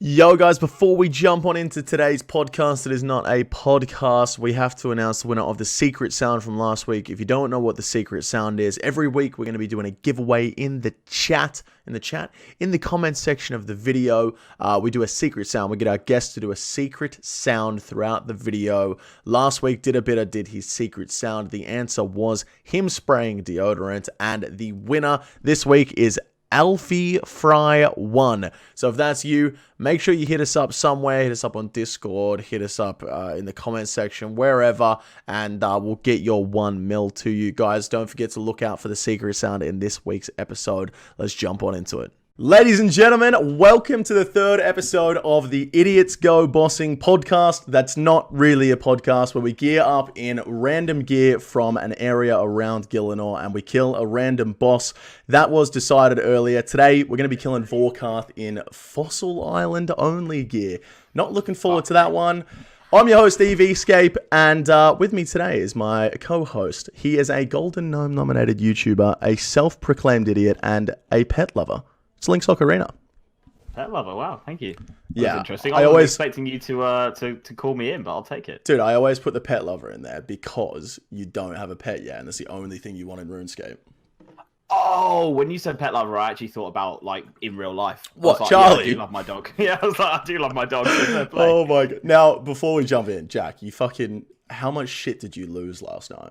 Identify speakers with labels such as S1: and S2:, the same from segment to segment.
S1: Yo guys, before we jump on into today's podcast, it is not a podcast. We have to announce the winner of the secret sound from last week. If you don't know what the secret sound is, every week we're going to be doing a giveaway in the chat, in the comments section of the video. We do a secret sound. We get our guests to do a secret sound throughout the video. Last week, did his secret sound. The answer was him spraying deodorant, and the winner this week is Pr0n. So if that's you, make sure you hit us up somewhere. Hit us up on Discord. Hit us up in the comment section, wherever, and we'll get your 1 mil to you guys. Don't forget to look out for the secret sound in this week's episode. Let's jump on into it. Ladies and gentlemen, welcome to the third episode of the Idiots Go Bossing podcast. That's not really a podcast, where we gear up in random gear from an area around Gillinor and we kill a random boss. That was decided earlier. Today, we're going to be killing Vorkath in Fossil Island only gear. Not looking forward to that one. I'm your host, EVscape, and with me today is my co-host. He is a Golden Gnome nominated YouTuber, a self-proclaimed idiot, and a pet lover. It's Link Arena.
S2: Pet lover, wow, thank you.
S1: Yeah,
S2: interesting. I was expecting you to call me in, but I'll take it.
S1: Dude, I always put the pet lover in there because you don't have a pet yet, and that's the only thing you want in RuneScape.
S2: Oh, when you said pet lover, I actually thought about, like, in real life.
S1: What,
S2: like,
S1: Charlie?
S2: Yeah, I do love my dog. Yeah, I was like, I do love my dog.
S1: Oh my god. Now, before we jump in, Jack, how much shit did you lose last night?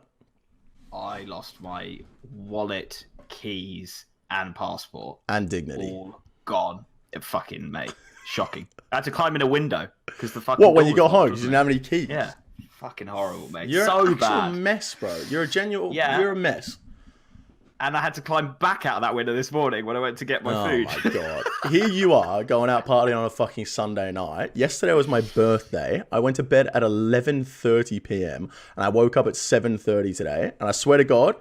S2: I lost my wallet, keys, and passport.
S1: And dignity.
S2: All gone. Fucking, mate. Shocking. I had to climb in a window because the fucking.
S1: What, when you got home? You didn't have any keys?
S2: Yeah. Fucking horrible, mate.
S1: You're
S2: so
S1: an
S2: bad.
S1: actual mess, bro. You're a genuine.
S2: Yeah.
S1: You're a mess.
S2: And I had to climb back out of that window this morning when I went to get my food.
S1: Oh my god. Here you are, going out partying on a fucking Sunday night. Yesterday was my birthday. I went to bed at 11:30 p.m. and I woke up at 7:30 today. And I swear to God,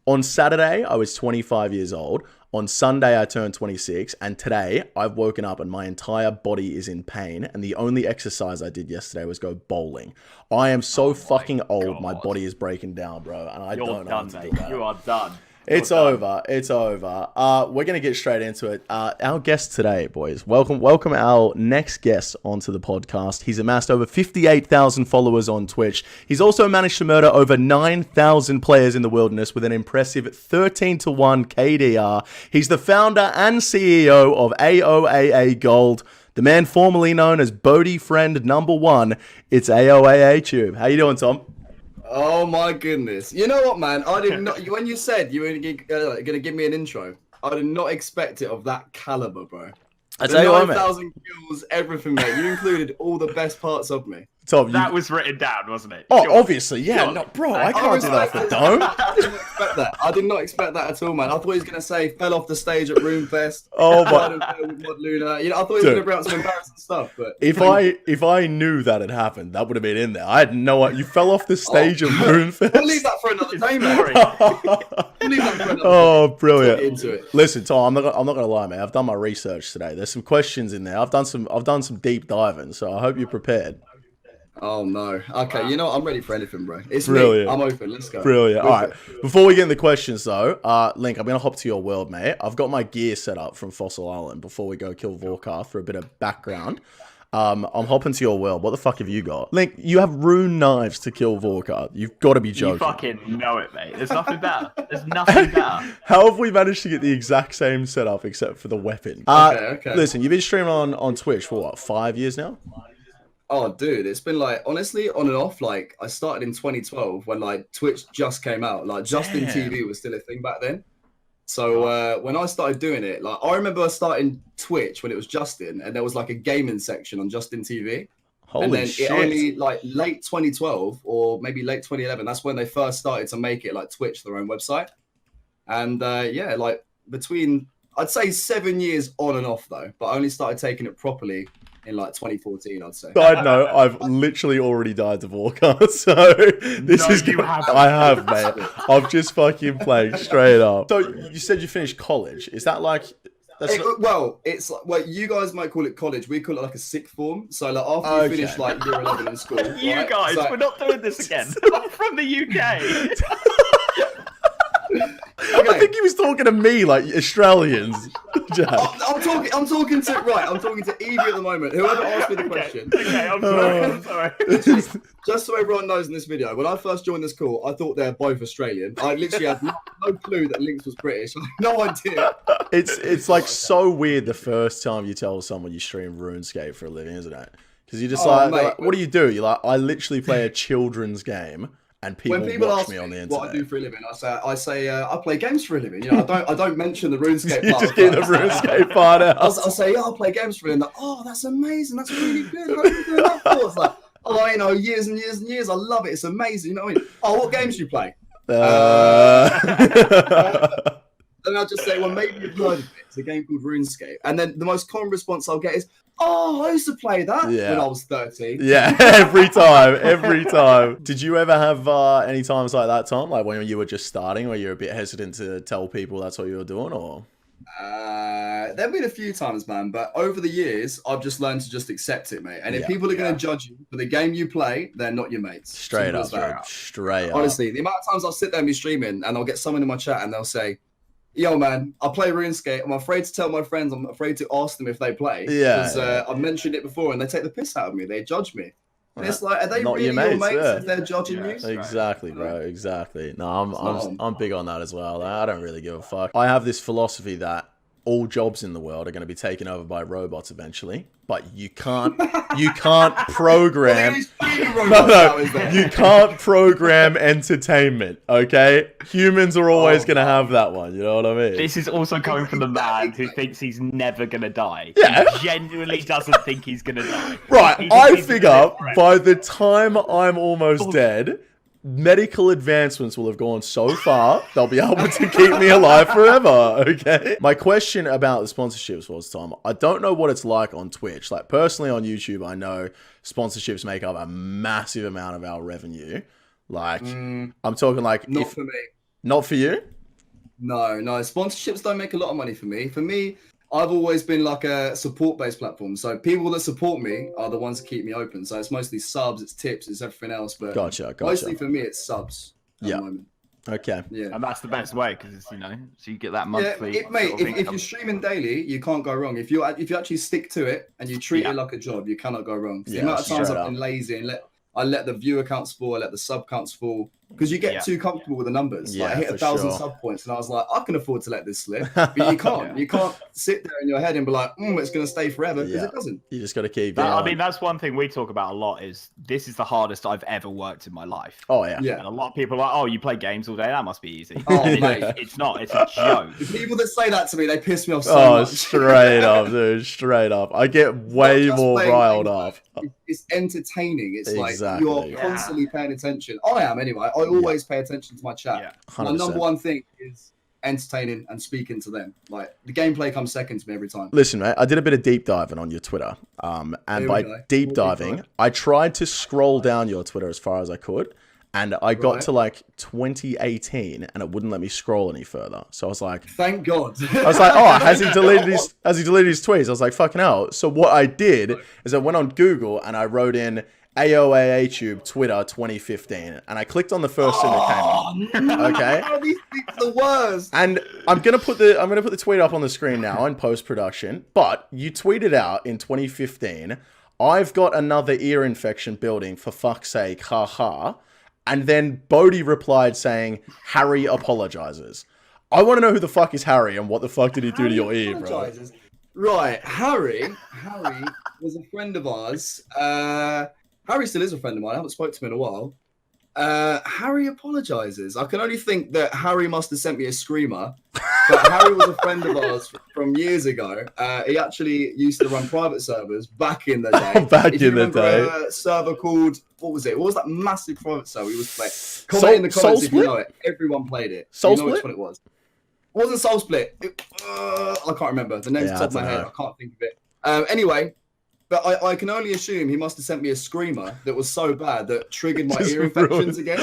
S1: on Saturday, I was 25 years old. On Sunday, I turned 26, and today, I've woken up and my entire body is in pain, and the only exercise I did yesterday was go bowling. I am so fucking old, my body is breaking down, bro, and I don't know what to do about it.
S2: You are done.
S1: It's over. It's over. We're going to get straight into it. Our guest today, boys. Welcome our next guest onto the podcast. He's amassed over 58,000 followers on Twitch. He's also managed to murder over 9,000 players in the wilderness with an impressive 13-1 KDR. He's the founder and CEO of AOAA Gold, the man formerly known as Bodie Friend Number 1. It's AOAATube. How you doing, Tom?
S3: Oh my goodness! You know what, man? I did not. When you said you were gonna give me an intro, I did not expect it of that caliber, bro.
S1: I tell you what, mate.
S3: 9,000 kills, everything, mate. You included all the best parts of me.
S1: Tom,
S2: that was written down, wasn't it?
S1: Oh, obviously, yeah. No, bro, I can't do that off the dome.
S3: I didn't expect that. I did not expect that at all, man. I thought he was gonna say fell off the stage at RuneFest.
S1: Oh my!
S3: Luna. You know, I thought he was gonna bring out some embarrassing stuff. But
S1: if I knew that had happened, that would have been in there. I had no idea. You fell off the stage at RuneFest.
S3: We'll leave that for another day, man.
S1: Oh, brilliant!
S3: Into it.
S1: Listen, Tom, I'm not gonna lie, mate. I've done my research today. There's some questions in there. I've done some deep diving, so I hope you're prepared.
S3: Oh no. Okay, you know what? I'm ready for anything, bro. It's
S1: brilliant.
S3: me. I'm open. Let's go.
S1: Brilliant. All right. Before we get in the questions, though, Link, I'm gonna hop to your world, mate. I've got my gear set up from Fossil Island before we go kill Vorkath for a bit of background. I'm hopping to your world. What the fuck have you got? Link, you have rune knives to kill Vorkath. You've got to be joking.
S2: You fucking know it, mate. There's nothing better. There's nothing better.
S1: How have we managed to get the exact same setup except for the weapon?
S3: Okay.
S1: Listen, you've been streaming on Twitch for what, 5 years now?
S3: Oh, dude, it's been like, honestly, on and off. Like, I started in 2012 when like Twitch just came out. Like, Justin TV was still a thing back then. So when I started doing it, like, I remember starting Twitch when it was Justin, and there was like a gaming section on Justin TV. And then
S1: shit.
S3: It only like late 2012 or maybe late 2011. That's when they first started to make it like Twitch their own website. And yeah, like between I'd say 7 years on and off though, but I only started taking it properly in like 2014, I'd say.
S1: Side note, I've literally already died to Vorkath, so this is
S2: you haven't.
S1: I have, mate. I've just fucking played straight up. So you said you finished college. Is that like?
S3: Well, it's like, well, you guys might call it college. We call it like a sixth form. So like after you finish like year 11 in school.
S2: You
S3: right?
S2: guys,
S3: so,
S2: we're not doing this again. I'm from the UK.
S1: I think he was talking to me like Australians.
S3: I'm talking to Evie at the moment. Whoever asked me the question.
S2: Okay, I'm sorry. I'm sorry.
S3: Literally, just so everyone knows in this video, when I first joined this call, I thought they're both Australian. I literally had no clue that Lynx was British. I had no idea.
S1: It's like so weird the first time you tell someone you stream RuneScape for a living, isn't it? Because you're just like, what do you do? You're like, I literally play a children's game, and people watch me on the internet.
S3: What I do for a living, I say I play games for a living. You know, I don't mention the RuneScape part.
S1: You just get the RuneScape part out.
S3: I'll say, I play games for a living. Like, oh, that's amazing. That's really good. How are you doing that for? It's like, oh, you know, years and years and years. I love it. It's amazing. You know what I mean? Oh, what games do you play? And I'll just say, well, maybe you've heard of it. It's a game called RuneScape. And then the most common response I'll get is, oh, I used to play that when I was 13.
S1: Yeah, every time. Did you ever have any times like that, Tom? Like when you were just starting, where you're a bit hesitant to tell people that's what you were doing, or?
S3: There've been a few times, man, but over the years, I've just learned to just accept it, mate. And if people are going to judge you for the game you play, they're not your mates.
S1: Straight up.
S3: Honestly, the amount of times I'll sit there and be streaming, and I'll get someone in my chat, and they'll say, yo, man, I play RuneScape. I'm afraid to tell my friends. I'm afraid to ask them if they play. Because I've mentioned it before, and they take the piss out of me. They judge me. And it's like, are they not really your mates if they're judging you?
S1: Exactly, bro. Exactly. No, I'm big on that as well. I don't really give a fuck. I have this philosophy that all jobs in the world are going to be taken over by robots eventually, but you can't program. You can't program entertainment. Okay, humans are always going to have that one. You know what I mean?
S2: This is also coming from the man who thinks he's never going to die.
S1: Yeah,
S2: he genuinely doesn't think he's going to die.
S1: Right, I figure by the time I'm almost dead, medical advancements will have gone so far, they'll be able to keep me alive forever, okay? My question about the sponsorships was, Tom, I don't know what it's like on Twitch. Like, personally on YouTube, I know sponsorships make up a massive amount of our revenue. Like, I'm talking like...
S3: Not for me.
S1: Not for you?
S3: No. Sponsorships don't make a lot of money for me. For me, I've always been like a support-based platform. So people that support me are the ones that keep me open. So it's mostly subs, it's tips, it's everything else. But
S1: gotcha.
S3: Mostly for me, it's subs at the moment.
S1: Okay.
S3: Yeah.
S2: And that's the best way because it's, you know, so you get that monthly.
S3: Yeah, mate, if you're streaming daily, you can't go wrong. If you actually stick to it and you treat it like a job, you cannot go wrong. The amount of times I've been lazy and I let the viewer counts fall, I let the sub counts fall. Because you get too comfortable with the numbers. Like I hit 1,000 sub points, and I was like, I can afford to let this slip. But you can't. You can't sit there in your head and be like, it's going to stay forever, because it doesn't.
S1: You just got to keep going.
S2: I mean, that's one thing we talk about a lot is this is the hardest I've ever worked in my life.
S1: Oh, yeah.
S2: And a lot of people are like, oh, you play games all day? That must be easy.
S3: Oh, mate.
S2: It's not. It's a joke.
S3: The people that say that to me, they piss me off so much.
S1: Straight up, dude. Straight up. I get way more riled up.
S3: It's entertaining. It's like you're constantly paying attention. I am, anyway. I always pay attention to my chat. My number one thing is entertaining and speaking to them. Like the gameplay comes second to me every time.
S1: Listen, mate, I did a bit of deep diving on your Twitter. And by deep diving, I tried to scroll down your Twitter as far as I could. And I got to like 2018 and it wouldn't let me scroll any further. So I was like,
S3: thank God.
S1: I was like, oh, has he deleted his tweets? I was like, fucking hell. So what I did is I went on Google and I wrote in AOAATube Twitter 2015 and I clicked on the first thing that came up. Okay.
S3: These things are the worst.
S1: And I'm gonna put the tweet up on the screen now in post-production. But you tweeted out in 2015, I've got another ear infection building, for fuck's sake, haha. And then Bodhi replied saying, Harry apologizes. I want to know who the fuck is Harry and what the fuck did he do to your ear, bro?
S3: Right, Harry was a friend of ours. Harry still is a friend of mine. I haven't spoken to him in a while. Harry apologizes. I can only think that Harry must have sent me a screamer. But Harry was a friend of ours from years ago. He actually used to run private servers back in the day. A server called, what was it? What was that massive private server we was playing? Comment in the comments if you know it. Everyone played it. You know which one it was. It wasn't Soul Split. I can't remember. The name's top of my head. I can't think of it. Anyway, but I can only assume he must have sent me a screamer that was so bad that triggered my ear infections again.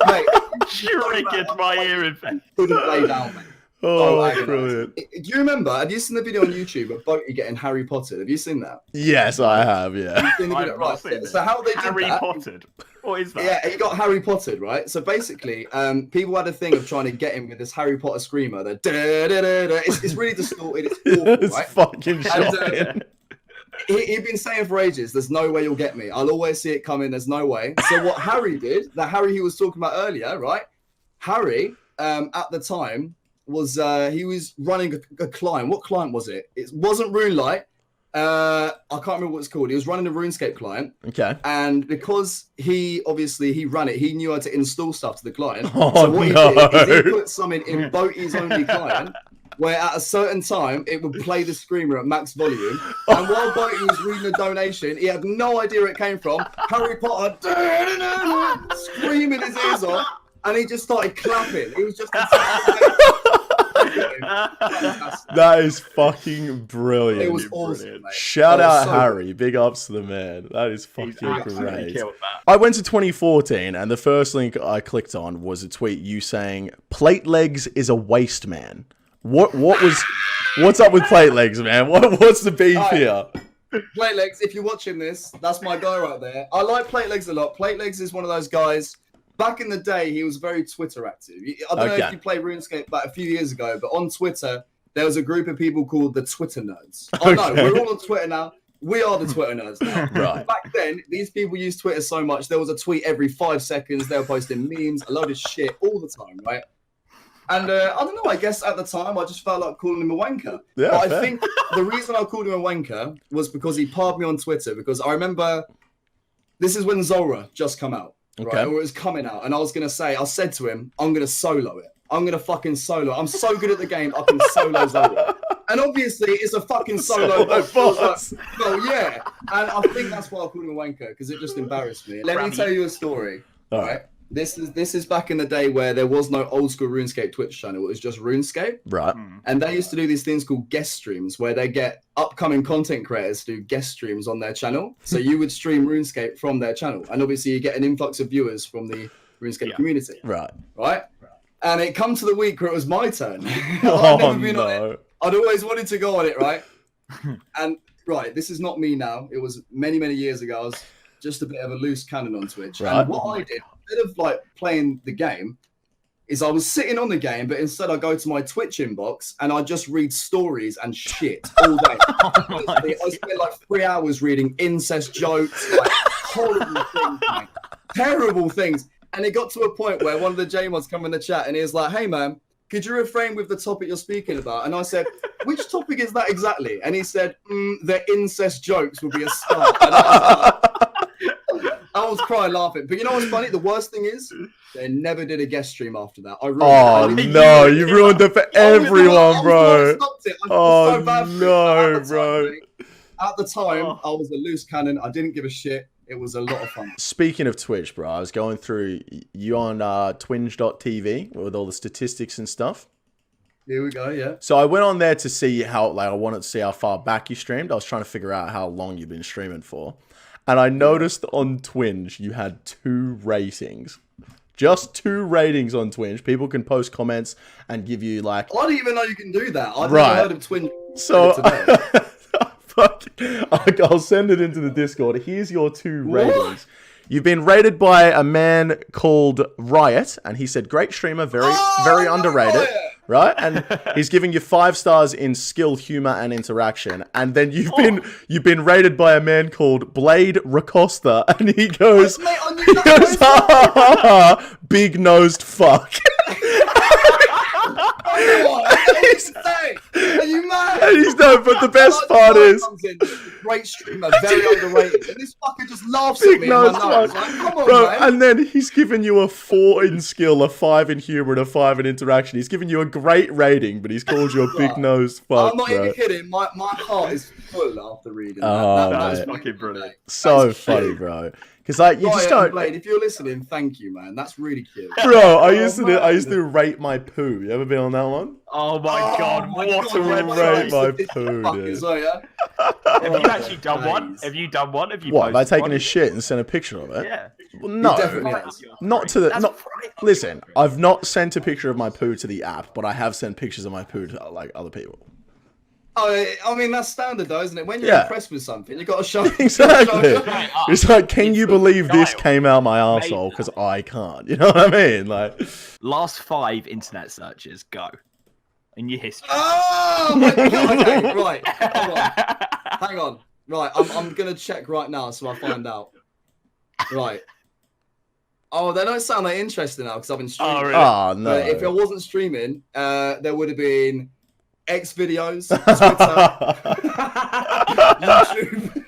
S3: Mate,
S2: triggered my ear infection.
S3: Couldn't lay down, mate.
S1: Oh,
S3: agonizing.
S1: brilliant.
S3: Do you remember? Have you seen the video on YouTube of Boaty getting Harry Pottered? Have you seen that?
S1: Yes, I have, yeah.
S3: You've seen the video,
S2: I've
S3: right?
S2: not seen
S3: So how they did
S2: Harry
S3: that?
S2: Pottered. What is that?
S3: Yeah, he got Harry Pottered, right? So basically, people had a thing of trying to get him with this Harry Potter screamer. The da-da-da-da. It's really distorted. It's awful,
S1: It's
S3: right?
S1: fucking shocking.
S3: He'd been saying for ages, there's no way you'll get me. I'll always see it coming. There's no way. So what Harry did, that Harry he was talking about earlier, right? Harry, at the time, was he was running a client. What client was it? It wasn't RuneLite. I can't remember what it's called. He was running a RuneScape client.
S1: Okay.
S3: And because he ran it, he knew how to install stuff to the client.
S1: Oh,
S3: so what
S1: no.
S3: he did is he put something in Boaty's only client, where at a certain time it would play the screamer at max volume. And while Boaty was reading the donation, he had no idea where it came from. Harry Potter screaming his ears off, and he just started clapping. He was just
S1: That is fucking brilliant.
S3: it was awesome, mate.
S1: Shout
S3: That was
S1: out
S3: so
S1: Harry. Big ups to the man. That is fucking
S2: absolutely
S1: great.
S2: killed that.
S1: I went to 2014 and the first link I clicked on was a tweet you saying plate legs is a waste man. What's up with plate legs, man? What's the beef here?
S3: Plate Legs, if you're watching this, that's my guy right there. I like Plate Legs a lot. Plate Legs is one of those guys. Back in the day, he was very Twitter active. I don't know if you played RuneScape like a few years ago, but on Twitter, there was a group of people called the Twitter nerds. I know, we're all on Twitter now. We are the Twitter nerds now.
S1: Right.
S3: Back then, these people used Twitter so much, there was a tweet every 5 seconds. They were posting memes, a load of shit all the time, right? And I don't know, I guess at the time, I just felt like calling him a wanker.
S1: Yeah,
S3: but
S1: fair.
S3: I think the reason I called him a wanker was because he parred me on Twitter, because I remember this is when Zora just come out. Right,
S1: Okay.
S3: or it was coming out, and I said to him, I'm gonna solo it. I'm gonna fucking solo. I'm so good at the game, I can solo Zora. And obviously, it's a fucking solo boss. Well, yeah. And I think that's why I called him a wanker, because it just embarrassed me. Let me tell you a story.
S1: All
S3: right. This is back in the day where there was no old school RuneScape Twitch channel. It was just RuneScape.
S1: Right.
S3: And they used to do these things called guest streams, where they get upcoming content creators to do guest streams on their channel. So you would stream RuneScape from their channel. And obviously you get an influx of viewers from the RuneScape community.
S1: Right.
S3: And it come to the week where it was my turn. I'd
S1: Oh,
S3: never been on
S1: no.
S3: it. I'd always wanted to go on it, right? And this is not me now. It was many, many years ago. I was just a bit of a loose cannon on Twitch.
S1: Right.
S3: And what I did, instead of like playing the game, is I was sitting on the game, but instead I go to my Twitch inbox and I just read stories and shit all day. Honestly, I spent like 3 hours reading incest jokes, like horrible things, mate. Terrible things. And it got to a point where one of the J-mods come in the chat and he was like, hey man, could you refrain with the topic you're speaking about? And I said, which topic is that exactly? And he said, the incest jokes will be a start. And I was crying laughing. But you know what's funny? The worst thing is, they never did a guest stream after that.
S1: Oh no, you ruined it for everyone, bro. Oh no, bro.
S3: At the time, I was a loose cannon. I didn't give a shit. It was a lot of fun.
S1: Speaking of Twitch, bro, I was going through you on twinge.tv with all the statistics and stuff.
S3: Here we go, yeah.
S1: So I went on there to see how, like, I wanted to see how far back you streamed. I was trying to figure out how long you've been streaming for. And I noticed on Twinge you had 2 ratings. Just 2 ratings on Twinge. People can post comments and give you, like...
S3: I didn't even know you can do that. I've never heard of Twinge.
S1: So... I'll send it into the Discord. Here's your 2 ratings. You've been rated by a man called Riot, and he said, great streamer, very underrated. Right? And he's giving you 5 stars in skill, humor, and interaction. And then you've been rated by a man called Blade Racosta, and he goes, big nosed fuck.
S3: Are you mad?
S1: And he's no, but the best part is,
S3: great streamer, very underrated. And this fucker just laughs at me. Like, come on,
S1: bro,
S3: man.
S1: and then he's given you a 4 in skill, a 5 in humor, and a 5 in interaction. He's given you a great rating, but he's called you a big nosed fuck.
S3: I'm not even kidding. My heart is full after reading that.
S1: Oh,
S2: that is fucking brilliant.
S1: So funny, bro. Because like you just don't.
S3: Blade, if you're listening, thank you, man. That's really cute.
S1: Bro, I used to rate my poo. You ever been on that one?
S2: Oh my god, what a
S1: Rate my poo, dude.
S2: Have you actually done one? Have you done one? Have you?
S1: What? Have I taken a shit and sent a picture of it?
S2: Yeah.
S1: Well, no,
S3: definitely has.
S1: not to the Listen, I've not sent a picture of my poo to the app, but I have sent pictures of my poo to like other people.
S3: Oh, I mean, that's standard though, isn't it? When you're
S1: Yeah.
S3: impressed with something, you got to show.
S1: Exactly.
S2: Right up.
S1: It's like, can you believe this
S2: style.
S1: came out my arsehole? Because I can't. You know what I mean? Like,
S2: Last 5 internet searches, go. In your history.
S3: Oh my god! Okay, right. Hold on. Hang on. Right, I'm gonna check right now so I find out. Right. Oh, they don't sound that interesting now because I've been streaming.
S2: Oh, really?
S1: oh no.
S3: But if I wasn't streaming, there would have been X videos, Twitter, YouTube.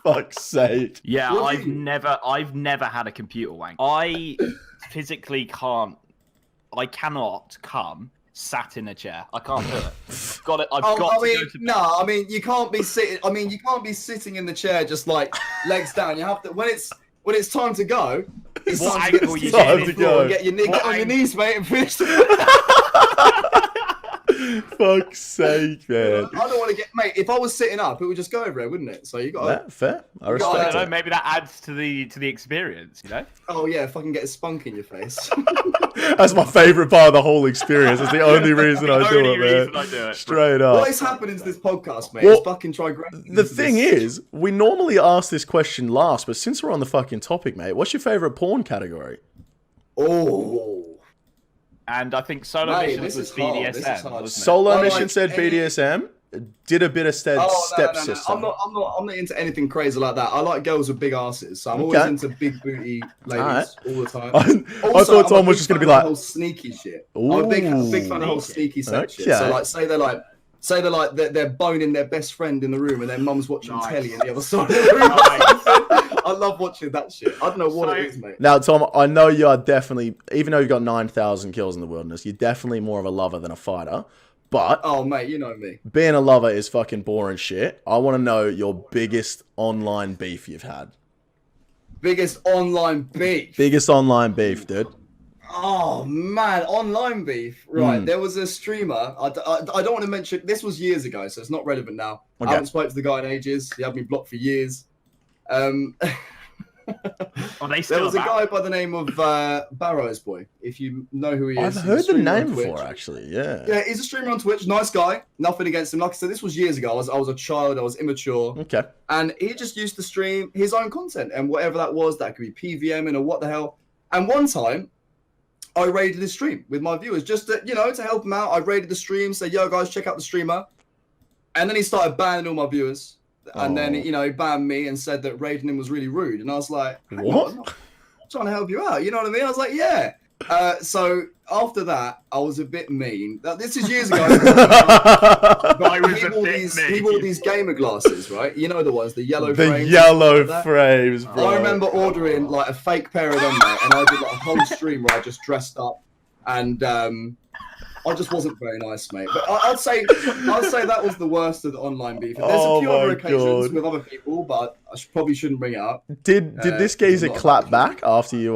S1: Fuck's sake.
S2: Yeah,
S3: What
S2: I've
S3: do you-
S2: never had a computer wank. I physically can't. I cannot come sat in a chair. I can't do it. Got it. I've got
S3: I
S2: to
S3: mean,
S2: go to bed.
S3: no, I mean you can't be sitting. I mean you can't be sitting in the chair just like legs down. You have to when it's time to go. It's
S2: What
S3: time to get
S2: angle
S3: the
S2: you
S3: stick on
S1: get?
S3: the floor and get
S2: What
S3: on your
S2: angle?
S3: knees, mate, and finish the.
S1: Fuck's sake, man.
S3: I don't want to get, mate. If I was sitting up, it would just go everywhere, wouldn't it? So you got.
S1: Yeah, fair. I
S3: got-
S2: I
S1: respect
S2: don't know.
S1: it.
S2: Maybe that adds to the experience. You know.
S3: Oh yeah, fucking get a spunk in your face.
S1: That's my favourite part of the whole experience. It's the only reason I do
S2: only
S1: it, man.
S2: reason I do it.
S1: Straight
S3: What
S1: up.
S3: is happening to this podcast, mate?
S1: Well,
S3: It's fucking trigress.
S1: The thing is, we normally ask this question last, but since we're on the fucking topic, mate, what's your favourite porn category?
S3: Oh.
S2: And I think solo
S3: Mate,
S2: missions
S3: this
S2: was
S3: is hard, this is
S2: BDSM.
S3: hard.
S2: Wasn't it?
S1: Solo
S3: Well,
S1: Mission
S3: like,
S1: said
S3: any-
S1: BDSM. Did a bit of said
S3: Oh, no,
S1: stepsister.
S3: I'm not into anything crazy like that. I like girls with big asses, so I'm always
S1: Okay.
S3: into big booty ladies
S1: Alright.
S3: all the time.
S1: I
S3: Also,
S1: thought
S3: I'm
S1: Tom
S3: a
S1: was
S3: big
S1: just going to
S3: fan
S1: be
S3: of
S1: like,
S3: the whole sneaky shit. I'm a big fan of the whole sneaky sex shit.
S1: Okay.
S3: So like, say they're like they're boning their best friend in the room, and their mum's watching
S2: Nice.
S3: telly in the other side of the room.
S2: Nice.
S3: I love watching that shit. I don't know what it is, mate.
S1: now, Tom, I know you are definitely, even though you've got 9,000 kills in the wilderness, you're definitely more of a lover than a fighter. But
S3: Oh, mate, you know me.
S1: being a lover is fucking boring shit. I want to know your biggest online beef you've had.
S3: Biggest online beef.
S1: Biggest online beef, dude.
S3: Oh man, online beef. Right, there was a streamer. I don't want to mention. This was years ago, so it's not relevant now.
S1: Okay.
S3: I haven't spoken to the guy in ages. He had me blocked for years.
S2: Are they
S3: There
S2: still
S3: was a
S2: about?
S3: guy by the name of Barrow's Boy. If you know who he is,
S1: I've
S3: he's a
S1: heard the
S3: streamer on
S1: name
S3: Twitch.
S1: before, actually. Yeah.
S3: Yeah, he's a streamer on Twitch. Nice guy. Nothing against him. Like I said, this was years ago. I was a child. I was immature.
S1: Okay.
S3: And he just used to stream his own content and whatever that was. That could be PVMing or what the hell. And one time, I raided his stream with my viewers just to, to help him out. I raided the stream, said, yo, guys, check out the streamer. And then he started banning all my viewers. And then,
S1: Oh.
S3: he banned me and said that raiding him was really rude. And I was like, hang
S1: What?
S3: on, I'm trying to help you out. You know what I mean? I was like, yeah. So after that, I was a bit mean. This is years ago.
S2: I was
S3: he
S2: a
S3: wore
S2: bit
S3: these,
S2: mean.
S3: he wore these gamer glasses, right? You know the ones, the yellow
S1: The
S3: frames.
S1: yellow
S3: like that.
S1: frames, bro.
S3: I remember ordering like a fake pair of them, mate, and I did like a whole stream where I just dressed up, and I just wasn't very nice, mate. But I'd say that was the worst of the online beef. There's
S1: Oh
S3: a few other
S1: my
S3: occasions
S1: God.
S3: with other people, but probably shouldn't bring it up.
S1: Did this geezer
S3: not
S1: clap
S3: about-
S1: back after you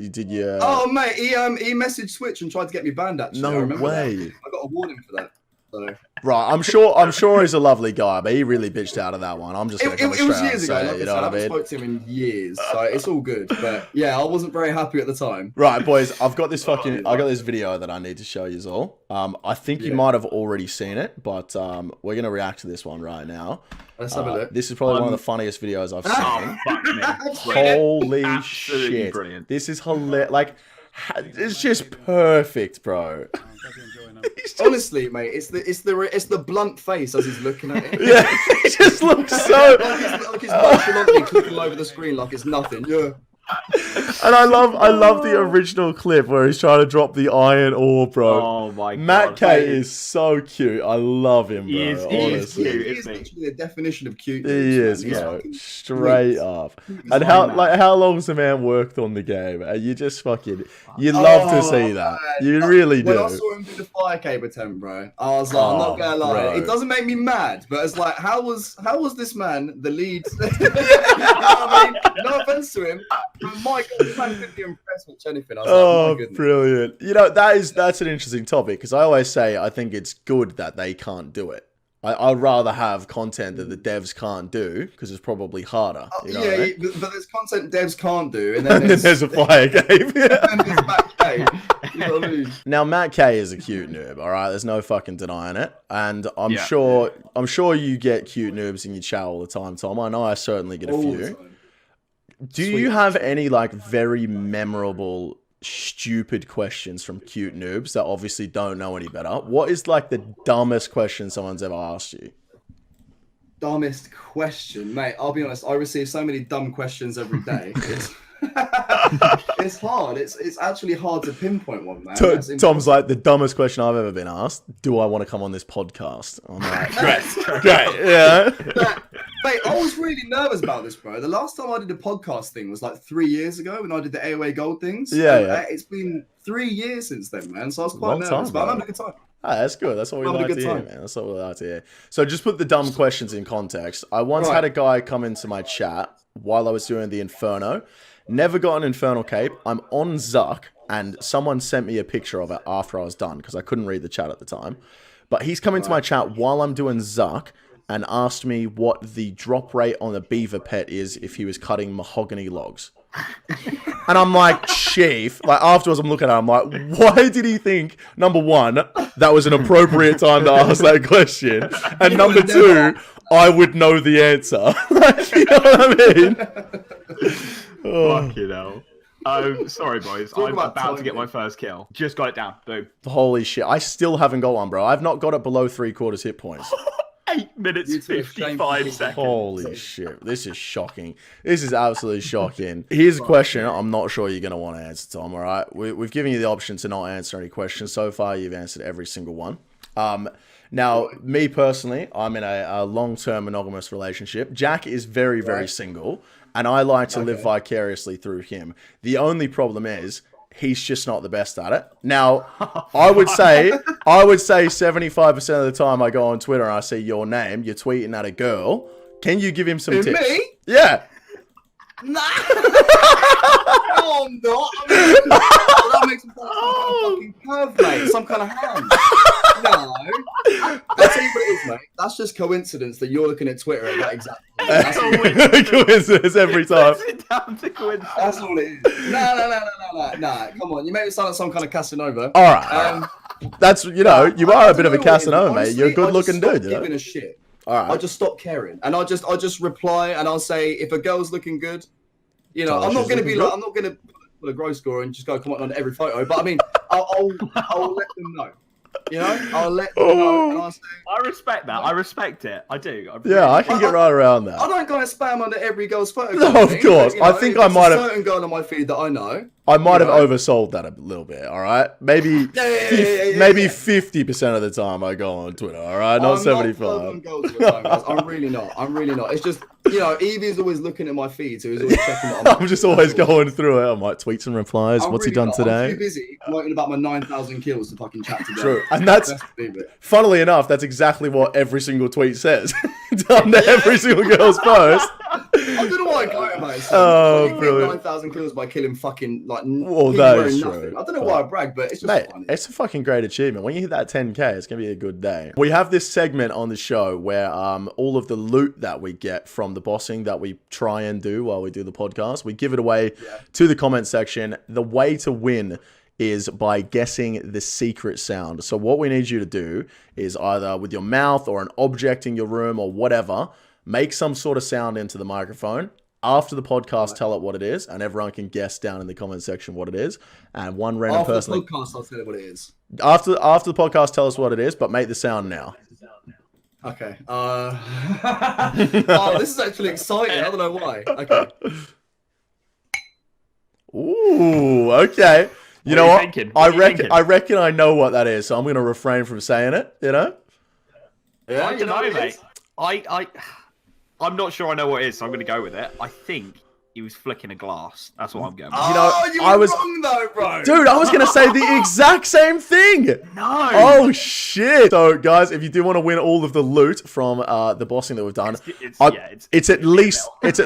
S1: did your?
S3: Oh, mate, he messaged Switch and tried to get me banned. Actually, I
S1: No
S3: remember
S1: way.
S3: That. I got a warning for that. So.
S1: Right, I'm sure he's a lovely guy, but he really bitched out of that one. I'm just gonna come
S3: It was
S1: straight out
S3: years
S1: and
S3: ago.
S1: say
S3: Like
S1: it,
S3: I
S1: you
S3: said,
S1: know
S3: I
S1: what I
S3: haven't
S1: mean?
S3: spoke to him in years, so it's all good. But yeah, I wasn't very happy at the time.
S1: Right, boys, I got this video that I need to show you all. I think you
S3: Yeah.
S1: might have already seen it, but we're gonna react to this one right now.
S3: Let's have a look.
S1: This is probably one of the funniest videos I've seen.
S2: Oh, fuck me.
S1: Holy
S2: Absolutely
S1: shit!
S2: brilliant.
S1: This is hilarious. Like, it's just perfect, bro.
S3: Honestly, mate, it's the blunt face as he's looking at it.
S1: Yeah, he just looks so.
S3: like he's nonchalantly clicking all over the screen like it's nothing. Yeah.
S1: And I love the original clip where he's trying to drop the iron ore, bro.
S2: Oh my
S1: Matt
S2: god.
S1: K is so cute. I love him, bro.
S2: He is
S1: honestly.
S2: cute.
S3: He is
S2: isn't he?
S3: literally the definition of cute.
S1: He is,
S3: man. He's
S1: bro.
S3: fucking
S1: Straight
S3: sweet.
S1: up.
S3: He's
S1: And
S3: fine, man.
S1: how long's the man worked on the game? And you just fucking, you love to see that.
S3: man.
S1: You really
S3: When I
S1: do.
S3: saw him do the fire cable attempt, bro, I was like, I'm not gonna lie,
S1: bro.
S3: it doesn't make me mad, but it's like, how was this man the lead? You know what I mean? No offense to him, but my God, this man could be impressed with anything. I was like,
S1: Oh,
S3: my goodness.
S1: brilliant. You know, that's an interesting topic because I always say I think it's good that they can't do it. I'd rather have content that the devs can't do because it's probably harder. You know what I mean?
S3: but there's content devs can't do, and
S1: And then there's a fire game.
S3: and there's Matt K. You know what I mean?
S1: Now Matt K is a cute noob, all right. There's no fucking denying it, and I'm
S2: Yeah.
S1: sure you get cute noobs in your chat all the time, Tom. I know I certainly get a
S3: All the
S1: few.
S3: time.
S1: Do you have any like very memorable, stupid questions from cute noobs that obviously don't know any better? What is like the dumbest question someone's ever asked you?
S3: Dumbest question, mate. I'll be honest. I receive so many dumb questions every day. It's hard. It's actually hard to pinpoint one, man.
S1: Tom's like, the dumbest question I've ever been asked. Do I want to come on this podcast? I'm like, great, yeah.
S3: Mate, I was really nervous about this, bro. The last time I did a podcast thing was like 3 years ago when I did the AOA Gold things.
S1: Yeah.
S3: It's been 3 years since then, man. So I was quite
S1: Long
S3: nervous,
S1: time,
S3: but I'm
S1: bro.
S3: having a good time.
S1: Ah, that's good. That's what we
S3: Having a
S1: like to
S3: good
S1: hear,
S3: time.
S1: man. That's what we like to hear. So just put the dumb questions in context. I once
S3: Right.
S1: had a guy come into my chat while I was doing the Inferno. Never got an Infernal Cape. I'm on Zuck, and someone sent me a picture of it after I was done because I couldn't read the chat at the time. But he's come into my chat while I'm doing Zuck and asked me what the drop rate on the beaver pet is if he was cutting mahogany logs. And I'm like, chief, like afterwards I'm looking at it, I'm like, why did he think, number one, that was an appropriate time to ask that question? And number two, I would know the answer. Like, you know what I mean? Oh,
S2: Fucking hell. Oh, sorry, boys.
S3: Talk
S2: I'm
S3: about
S2: about to get
S3: timing.
S2: my first kill. Just got it down. Boom.
S1: holy shit. I still haven't got one, bro. I've not got it below 3/4 hit points.
S2: 8 minutes,
S3: You two are
S2: 55
S3: shameful.
S2: seconds.
S1: Holy shit. This is shocking. This is absolutely shocking. Here's a question I'm not sure you're going to want to answer, Tom, all right? We've given you the option to not answer any questions. So far, you've answered every single one. Now, me personally, I'm in a long-term monogamous relationship. Jack is very, very single, and I like to live vicariously through him. The only problem is he's just not the best at it. Now, I would say 75% of the time I go on Twitter and I see your name, you're tweeting at a girl. Can you give him some tips?
S3: Me?
S1: Yeah.
S3: Nah. No, I'm not. That makes me sound like I'm a fucking perv, mate. Some kind of hand. No. I'll tell you what it is, mate. That's just coincidence that you're looking at Twitter at that exact time. That's all it is.
S1: Coincidence every time.
S2: Sit down to coincidence.
S3: That's all it is. Nah. Come on. You make it sound like some kind of Casanova.
S1: All right. That's, you know, you are a bit of a Casanova, mate. You're a good-looking dude, you know?
S3: Giving a shit.
S1: All
S3: I
S1: right.
S3: just stop caring, and I just reply, and I'll say if a girl's looking good, you know,
S1: Tell her
S3: I'm not
S1: she's
S3: going to be
S1: looking
S3: like, I'm not going to put a gross score and just go comment on every photo, but I mean, I'll let them know. You know, I'll let them know, and I'll say,
S2: I respect that. I respect it. I do.
S1: Yeah, I can get right around
S3: I
S1: that.
S3: don't go and spam under every girl's photo.
S1: No,
S3: kind
S1: of
S3: thing,
S1: course.
S3: but, you
S1: I
S3: know,
S1: think
S3: if
S1: I
S3: it's
S1: might
S3: a
S1: have-
S3: certain girl on my feed that I know.
S1: I might have
S3: Yeah.
S1: oversold that a little bit, all right? Maybe
S3: Yeah.
S1: maybe 50% of the time I go on Twitter, all right? Not
S3: I'm
S1: 75.
S3: Not on girls all the time, guys. I'm really not. It's just, you know, Evie's always looking at my feed, so he's always checking what
S1: I'm just always going through it. I'm like, tweets and replies.
S3: I'm
S1: What's he
S3: really
S1: done
S3: not.
S1: today?
S3: I'm too busy writing about my 9,000 kills to fucking chat today.
S1: True. And that's,
S3: Best believe it.
S1: funnily enough, that's exactly what every single tweet says. Under every single girl's post.
S3: I don't know why I go about it.
S1: Oh,
S3: You get
S1: brilliant.
S3: 9,000 kills by killing fucking like
S1: Well,
S3: people
S1: that
S3: wearing
S1: is
S3: nothing.
S1: true.
S3: I don't know why I brag, but it's just
S1: Mate,
S3: funny.
S1: it's a fucking great achievement. When you hit that 10K, it's going to be a good day. We have this segment on the show where all of the loot that we get from the bossing that we try and do while we do the podcast, we give it away to the comment section. The way to win is by guessing the secret sound. So what we need you to do is either with your mouth or an object in your room or whatever, make some sort of sound into the microphone. After the podcast, tell it what it is, and everyone can guess down in the comment section what it is. And one random
S3: After
S1: person...
S3: the podcast, I'll tell you what it is.
S1: After the podcast, tell us what it is, but make the sound now.
S3: Okay. Oh, this is actually exciting. I don't know why. Okay.
S1: Ooh, okay. You know
S2: are you
S1: what?
S2: thinking?
S1: I
S2: What are you
S1: reckon
S2: thinking?
S1: I reckon I know what that is, so I'm gonna refrain from saying it. You know?
S3: Yeah,
S2: I
S3: you
S2: don't know,
S3: what it
S2: mate.
S3: is?
S2: I'm not sure I know what it is, so I'm going to go with it. I think he was flicking a glass. That's what I'm going with.
S3: Oh, you
S1: I
S3: were
S1: was-
S3: wrong though, bro.
S1: Dude, I was gonna say the exact same thing.
S2: No!
S1: Oh shit! So, guys, if you do want to win all of the loot from the bossing that we've done,
S2: It's
S1: it's at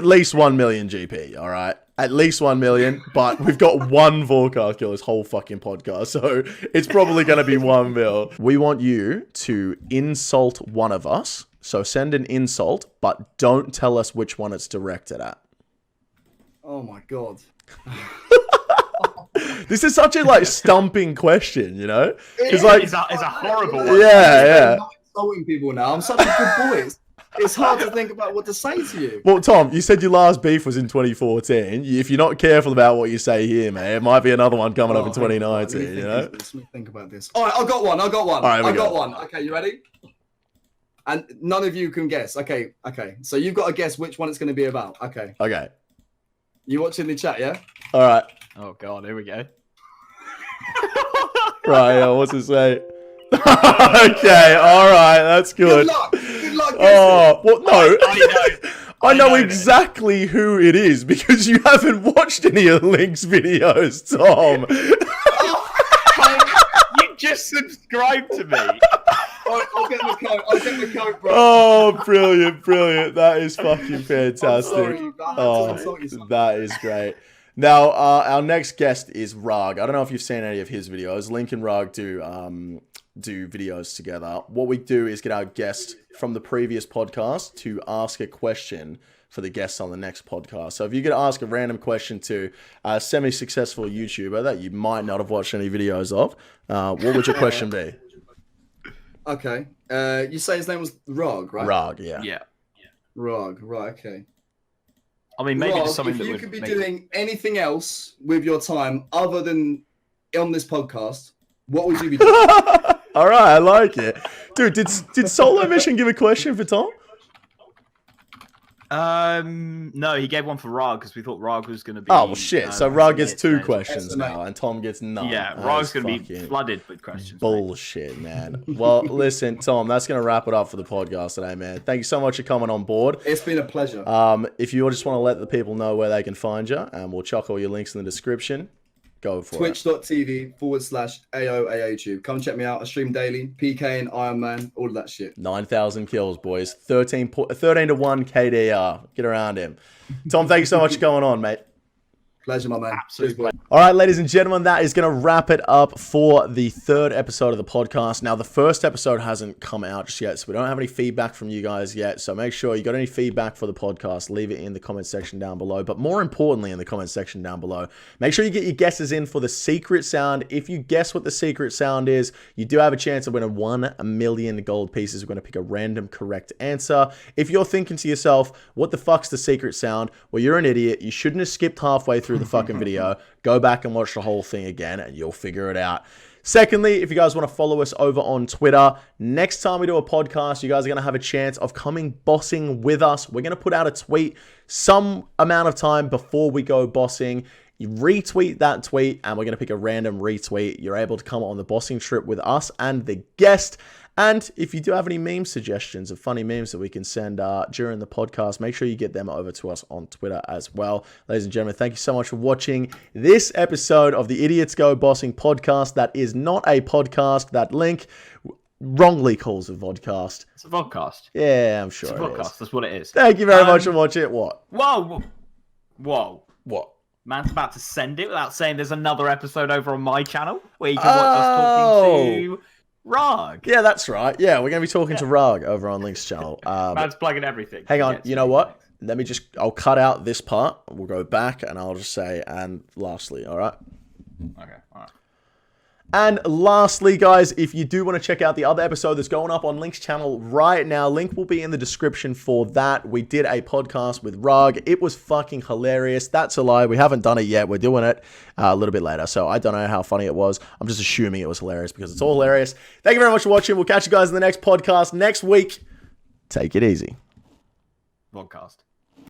S1: least 1 million GP. All right, at least 1 million, but we've got one forecast kill this whole fucking podcast, so it's probably going to be 1 mil. We want you to insult one of us. So send an insult, but don't tell us which one it's directed at.
S3: Oh my god.
S1: This is such a like stumping question, you know?
S2: It's
S1: like
S2: it's a horrible one.
S1: Yeah.
S3: I'm not insulting people now. I'm such a good boy. It's hard to think about what to say to you.
S1: Well, Tom, you said your last beef was in 2014. If you're not careful about what you say here, man, it might be another one coming up in 2019, you know?
S3: Let me think about this. All right, I got one.
S1: All right,
S3: I got one. Okay, you ready? And none of you can guess. Okay. So you've got to guess which one it's going to be about. Okay. You watching the chat, yeah?
S1: All right.
S2: Oh god, here we go.
S1: Right, yeah, what's it say? Okay, all right, that's good.
S3: Good luck.
S1: Oh, well, no. I know
S2: know
S1: exactly who it is because you haven't watched any of Link's videos, Tom.
S2: You just subscribed to me.
S3: I'll get the code, bro.
S1: Oh, brilliant. That is fucking fantastic.
S3: I'm sorry.
S1: That is great. Now, our next guest is Rag. I don't know if you've seen any of his videos. Link and Rag do videos together. What we do is get our guest from the previous podcast to ask a question for the guests on the next podcast. So if you could ask a random question to a semi-successful YouTuber that you might not have watched any videos of, what would your question be?
S3: Okay. You say his name was Rag, right?
S1: Rag, yeah.
S2: Yeah.
S3: Rag, right, okay.
S2: I mean, maybe
S3: Rag,
S2: just something
S3: if
S2: that
S3: you
S2: would
S3: could be
S2: make...
S3: doing anything else with your time other than on this podcast, what would you be doing?
S1: All right, I like it. Dude, did Solo Mission give a question for Tom?
S2: No, he gave one for Rag because we thought Rag was going to be...
S1: Oh, well, shit. So Rag gets 2
S2: today.
S1: questions now, and Tom gets none.
S2: Yeah,
S1: That
S2: Rag's
S1: is
S2: going to be
S1: fucking
S2: flooded with questions.
S1: bullshit, man. Well, listen, Tom, that's going to wrap it up for the podcast today, man. Thank you so much for coming on board.
S3: It's been a pleasure.
S1: If you just want to let the people know where they can find you, and we'll chuck all your links in the description, go for it.
S3: Twitch.tv/AOAATube. Come check me out. I stream daily. PK and Iron Man, all of that shit.
S1: 9,000 kills, boys. 13 to 1 KDR. Get around him. Tom, thank you so much for coming on, mate.
S3: Pleasure, my man.
S2: Absolutely.
S3: Cheers, boy.
S1: All right, ladies and gentlemen, that is going to wrap it up for the 3rd episode of the podcast. Now, the first episode hasn't come out just yet, so we don't have any feedback from you guys yet. So make sure you got any feedback for the podcast, leave it in the comment section down below. But more importantly, in the comment section down below, make sure you get your guesses in for the secret sound. If you guess what the secret sound is, you do have a chance of winning 1 million gold pieces. We're going to pick a random correct answer. If you're thinking to yourself, what the fuck's the secret sound? Well, you're an idiot. You shouldn't have skipped halfway through the fucking video. Go back and watch the whole thing again and you'll figure it out. Secondly, if you guys want to follow us over on Twitter, next time we do a podcast, you guys are going to have a chance of coming bossing with us. We're going to put out a tweet some amount of time before we go bossing. You retweet that tweet and we're going to pick a random retweet. You're able to come on the bossing trip with us and the guest. And if you do have any meme suggestions of funny memes that we can send during the podcast, make sure you get them over to us on Twitter as well. Ladies and gentlemen, thank you so much for watching this episode of the Idiots Go Bossing podcast. That is not a podcast that Link wrongly calls a vodcast.
S2: It's a vodcast.
S1: Yeah, I'm sure
S2: It's a vodcast. That's what it is.
S1: Thank you very much for watching. What?
S2: Whoa.
S1: What?
S2: Man's about to send it without saying there's another episode over on my channel where you can watch us talking to Rag.
S1: Yeah, that's right. Yeah, we're going to be talking to Rag over on Link's channel.
S2: Man's plugging everything.
S1: Hang on. You know what? I'll cut out this part. We'll go back and I'll just say, and lastly, all right?
S2: Okay, all right.
S1: And lastly, guys, if you do want to check out the other episode that's going up on Link's channel right now, link will be in the description for that. We did a podcast with Rag. It was fucking hilarious. That's a lie. We haven't done it yet. We're doing it a little bit later. So I don't know how funny it was. I'm just assuming it was hilarious because it's all hilarious. Thank you very much for watching. We'll catch you guys in the next podcast next week. Take it easy.
S2: Vodcast.